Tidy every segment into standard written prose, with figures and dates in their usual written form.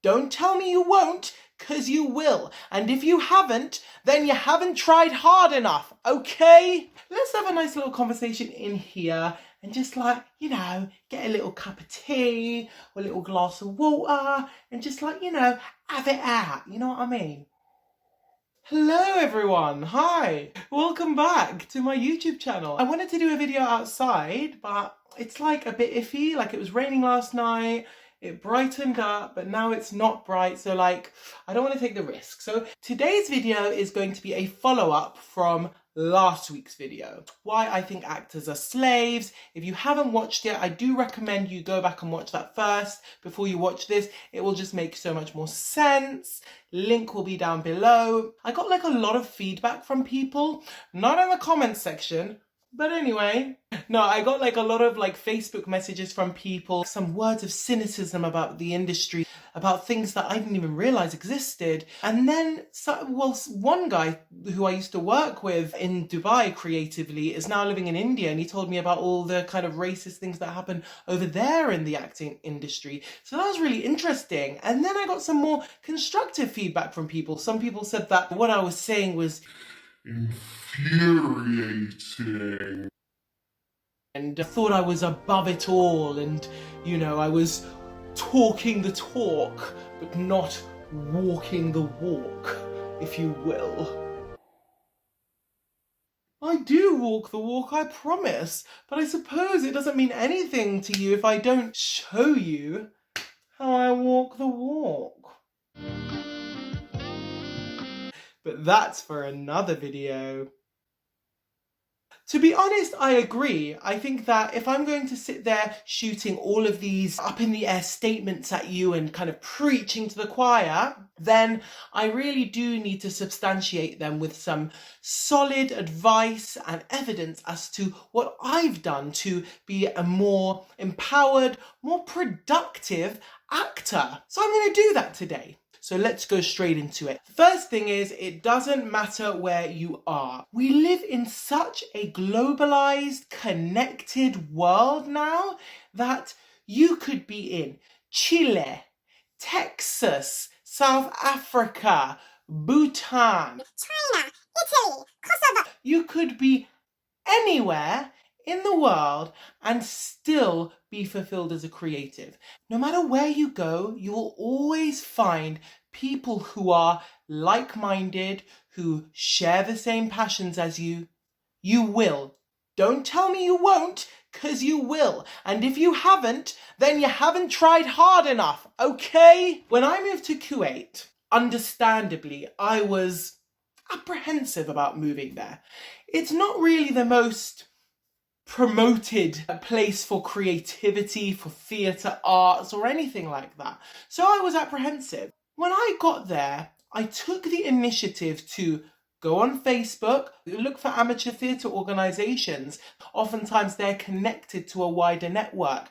Don't tell me you won't, because you will. And if you haven't, then you haven't tried hard enough, okay? Let's have a nice little conversation in here and just like, get a little cup of tea or a little glass of water and just like, have it out. You know what I mean? Hello everyone, hi! Welcome back to my YouTube channel. I wanted to do a video outside, but it's like a bit iffy, like it was raining last night, it brightened up, but now it's not bright, so like, I don't want to take the risk. So today's video is going to be a follow-up from last week's video. Why I think actors are slaves. If you haven't watched it, I do recommend you go back and watch that first before you watch this. It will just make so much more sense. Link will be down below. I got like a lot of feedback from people, not in the comments section, but anyway. No, I got like a lot of like Facebook messages from people, some words of cynicism about the industry, about things that I didn't even realize existed. And then, one guy who I used to work with in Dubai creatively is now living in India, and he told me about all the kind of racist things that happen over there in the acting industry. So that was really interesting. And then I got some more constructive feedback from people. Some people said that what I was saying was infuriating. And I thought I was above it all, and I was talking the talk, but not walking the walk, if you will. I do walk the walk, I promise, but I suppose it doesn't mean anything to you if I don't show you how I walk the walk. But that's for another video. To be honest, I agree. I think that if I'm going to sit there shooting all of these up in the air statements at you and kind of preaching to the choir, then I really do need to substantiate them with some solid advice and evidence as to what I've done to be a more empowered, more productive actor. So I'm going to do that today. So let's go straight into it. First thing is, it doesn't matter where you are. We live in such a globalized, connected world now that you could be in Chile, Texas, South Africa, Bhutan, China, Italy, Kosovo. You could be anywhere in the world and still be fulfilled as a creative. No matter where you go, you will always find people who are like-minded, who share the same passions as you. You will. Don't tell me you won't, because you will. And if you haven't, then you haven't tried hard enough, okay? When I moved to Kuwait, understandably, I was apprehensive about moving there. It's not really the most promoted place for creativity, for theatre arts or anything like that. So I was apprehensive. When I got there, I took the initiative to go on Facebook, look for amateur theatre organisations. Oftentimes they're connected to a wider network.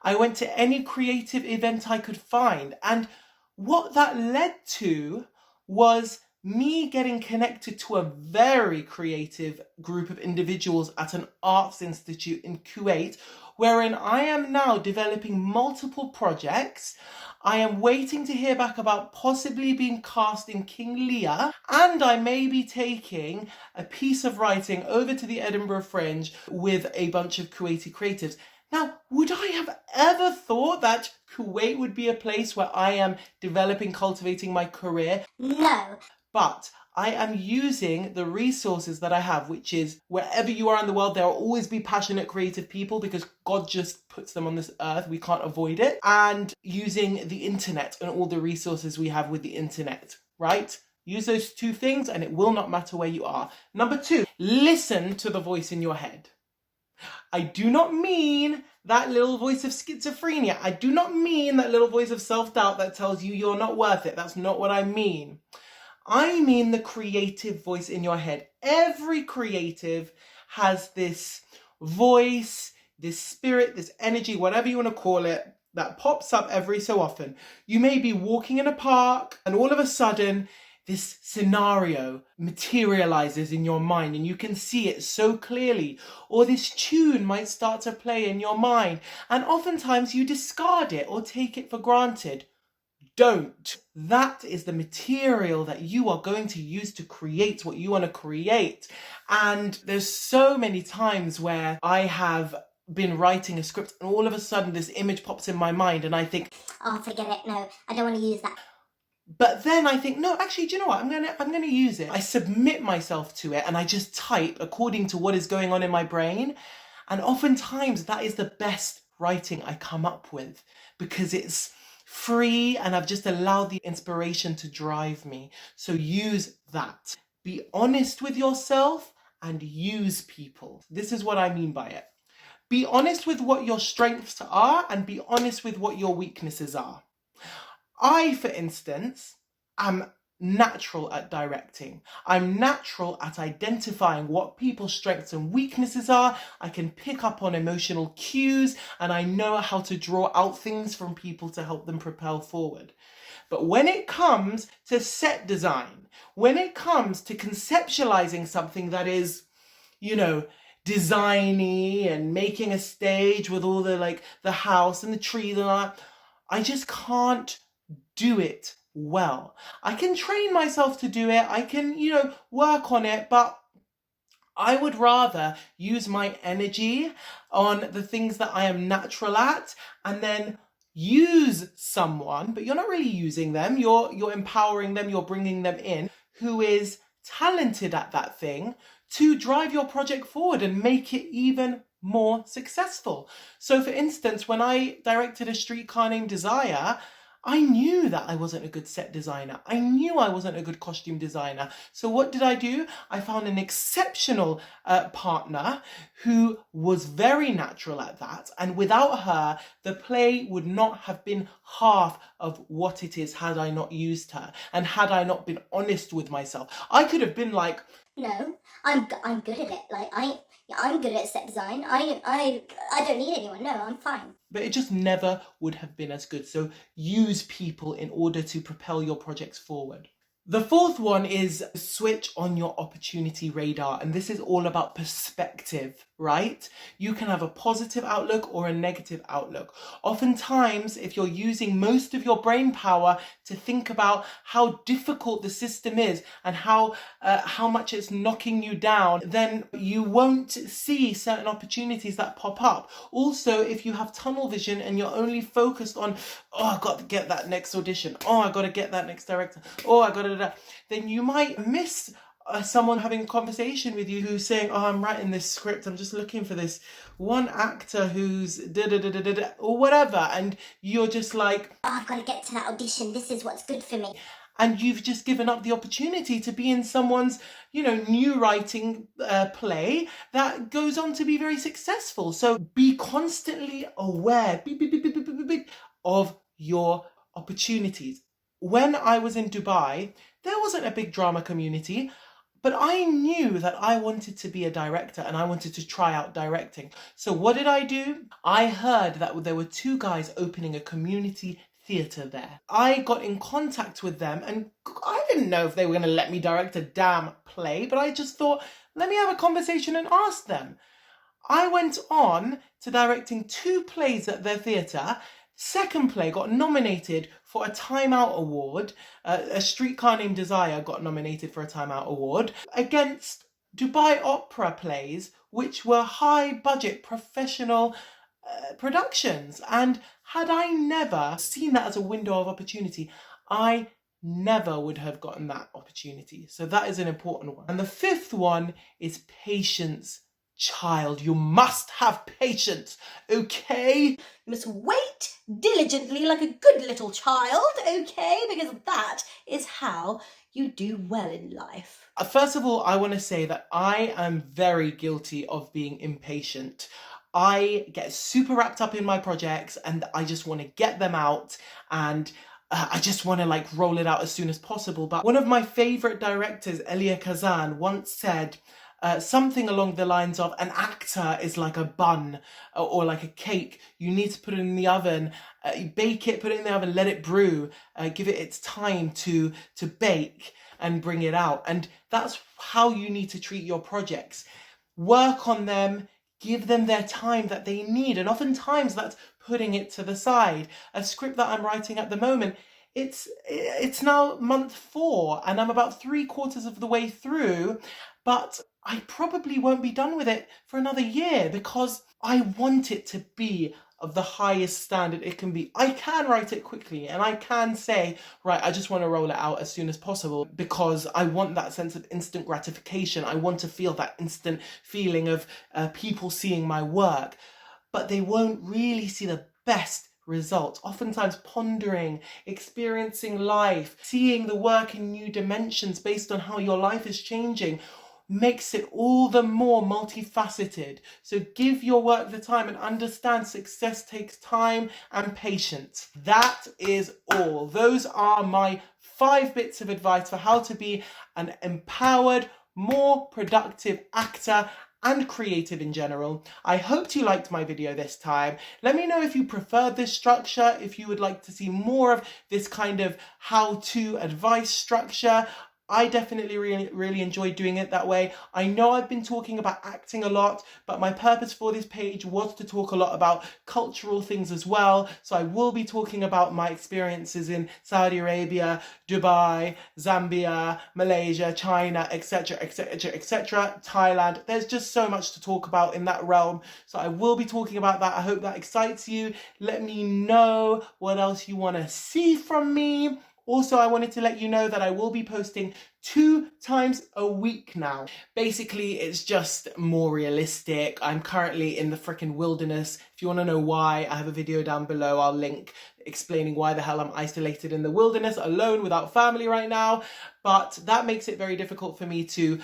I went to any creative event I could find, and what that led to was me getting connected to a very creative group of individuals at an arts institute in Kuwait, wherein I am now developing multiple projects. I am waiting to hear back about possibly being cast in King Lear, and I may be taking a piece of writing over to the Edinburgh Fringe with a bunch of Kuwaiti creatives. Now, would I have ever thought that Kuwait would be a place where I am developing, cultivating my career? No. But I am using the resources that I have, which is wherever you are in the world, there will always be passionate, creative people because God just puts them on this earth. We can't avoid it. And using the internet and all the resources we have with the internet, right? Use those two things and it will not matter where you are. Number 2, listen to the voice in your head. I do not mean that little voice of schizophrenia. I do not mean that little voice of self-doubt that tells you you're not worth it. That's not what I mean. I mean the creative voice in your head. Every creative has this voice, this spirit, this energy, whatever you want to call it, that pops up every so often. You may be walking in a park and all of a sudden this scenario materializes in your mind and you can see it so clearly. Or this tune might start to play in your mind and oftentimes you discard it or take it for granted. don't. That is the material that you are going to use to create what you want to create. And there's so many times where I have been writing a script and all of a sudden this image pops in my mind and I think, oh, forget it, no, I don't want to use that. But then I think, no, actually, do you know what? I'm gonna use it. I submit myself to it and I just type according to what is going on in my brain. And oftentimes that is the best writing I come up with because it's free and I've just allowed the inspiration to drive me. So use that. Be honest with yourself and use people. This is what I mean by it. Be honest with what your strengths are and be honest with what your weaknesses are. I, for instance, am natural at directing. I'm natural at identifying what people's strengths and weaknesses are. I can pick up on emotional cues and I know how to draw out things from people to help them propel forward. But when it comes to set design, when it comes to conceptualizing something that is, designy and making a stage with all the house and the trees and all that, I just can't do it well. I can train myself to do it. I can, work on it, but I would rather use my energy on the things that I am natural at and then use someone, but you're not really using them. You're empowering them. You're bringing them in who is talented at that thing to drive your project forward and make it even more successful. So for instance, when I directed A Streetcar Named Desire, I knew that I wasn't a good set designer. I knew I wasn't a good costume designer. So what did I do? I found an exceptional partner who was very natural at that. And without her, the play would not have been half of what it is had I not used her and had I not been honest with myself. I could have been like, no, I'm good at it. Like I'm good at set design. I don't need anyone. No, I'm fine. But it just never would have been as good. So use people in order to propel your projects forward. The fourth one is switch on your opportunity radar. And this is all about perspective, right? You can have a positive outlook or a negative outlook. Oftentimes, if you're using most of your brain power to think about how difficult the system is and how much it's knocking you down, then you won't see certain opportunities that pop up. Also, if you have tunnel vision and you're only focused on, oh, I've got to get that next audition. Oh, I got to get that next director. Oh, I got to, then you might miss someone having a conversation with you who's saying, oh, I'm writing this script, I'm just looking for this one actor who's da-da-da-da-da-da, or whatever, and you're just like, oh, I've got to get to that audition, this is what's good for me. And you've just given up the opportunity to be in someone's, new writing play that goes on to be very successful. So be constantly aware of your opportunities. When I was in Dubai, there wasn't a big drama community, but I knew that I wanted to be a director and I wanted to try out directing. So what did I do? I heard that there were two guys opening a community theatre there. I got in contact with them and I didn't know if they were going to let me direct a damn play, but I just thought, let me have a conversation and ask them. I went on to directing 2 plays at their theatre. Second play got nominated for a Time Out Award. A Streetcar Named Desire got nominated for a Time Out Award against Dubai opera plays, which were high budget professional productions. And had I never seen that as a window of opportunity, I never would have gotten that opportunity. So that is an important one. And the 5th one is patience. Child, you must have patience, okay? You must wait diligently like a good little child, okay? Because that is how you do well in life. First of all, I want to say that I am very guilty of being impatient. I get super wrapped up in my projects and I just want to get them out and I just want to roll it out as soon as possible. But one of my favorite directors, Elia Kazan, once said, something along the lines of an actor is like a bun or like a cake. You need to put it in the oven, bake it, put it in the oven, let it brew, give it its time to bake and bring it out. And that's how you need to treat your projects. Work on them, give them their time that they need. And oftentimes that's putting it to the side. A script that I'm writing at the moment, it's now month 4 and I'm about 3/4 of the way through, but I probably won't be done with it for another year because I want it to be of the highest standard it can be. I can write it quickly and I can say, right, I just want to roll it out as soon as possible because I want that sense of instant gratification. I want to feel that instant feeling of people seeing my work, but they won't really see the best results. Oftentimes pondering, experiencing life, seeing the work in new dimensions based on how your life is changing makes it all the more multifaceted. So give your work the time and understand success takes time and patience. That is all. Those are my 5 bits of advice for how to be an empowered, more productive actor and creative in general. I hope you liked my video this time. Let me know if you preferred this structure, if you would like to see more of this kind of how-to advice structure. I definitely really enjoyed doing it that way. I know I've been talking about acting a lot, but my purpose for this page was to talk a lot about cultural things as well. So I will be talking about my experiences in Saudi Arabia, Dubai, Zambia, Malaysia, China, etc, etc, etc, Thailand. There's just so much to talk about in that realm. So I will be talking about that. I hope that excites you. Let me know what else you want to see from me. Also, I wanted to let you know that I will be posting 2 times a week now. Basically, it's just more realistic. I'm currently in the freaking wilderness. If you want to know why, I have a video down below. I'll link explaining why the hell I'm isolated in the wilderness alone without family right now. But that makes it very difficult for me to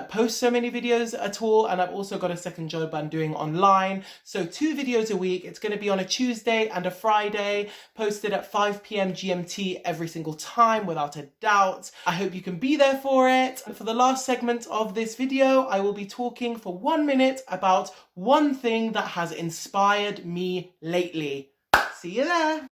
post so many videos at all. And I've also got a second job I'm doing online. So 2 videos a week. It's going to be on a Tuesday and a Friday, posted at 5 p.m. GMT every single time without a doubt. I hope you can be there for it. And for the last segment of this video, I will be talking for 1 minute about one thing that has inspired me lately. See you there.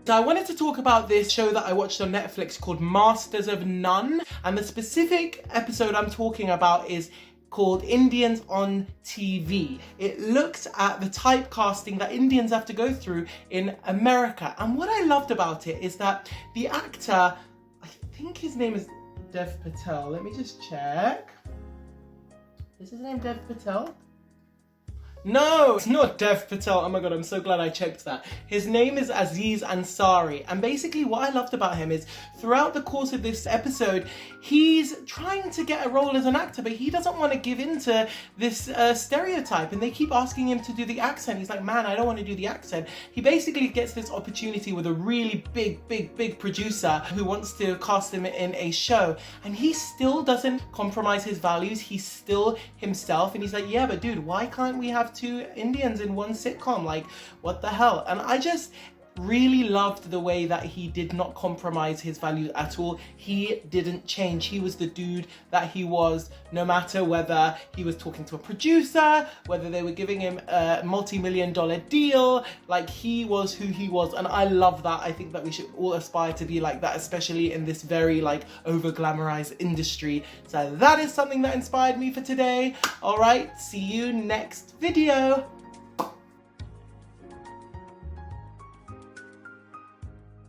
So I wanted to talk about this show that I watched on Netflix called Masters of None, and the specific episode I'm talking about is called Indians on TV. It looks at the typecasting that Indians have to go through in America, and what I loved about it is that the actor, I think his name is Dev Patel, let me just check. Is his name Dev Patel? No, it's not Dev Patel. Oh my god, I'm so glad I checked that. His name is Aziz Ansari, and basically what I loved about him is throughout the course of this episode, he's trying to get a role as an actor, but he doesn't want to give in to this stereotype, and they keep asking him to do the accent. He's like, man, I don't want to do the accent. He basically gets this opportunity with a really big producer who wants to cast him in a show, and he still doesn't compromise his values. He's still himself, and he's like, yeah, but dude, why can't we have 2 Indians in one sitcom? Like, what the hell? And I just really loved the way that he did not compromise his values at all. He didn't change. He was the dude that he was, no matter whether he was talking to a producer, whether they were giving him a multi-million-dollar deal. Like, he was who he was, and I love that. I think that we should all aspire to be like that, especially in this very like over-glamorized industry. So that is something that inspired me for today. All right, see you next video.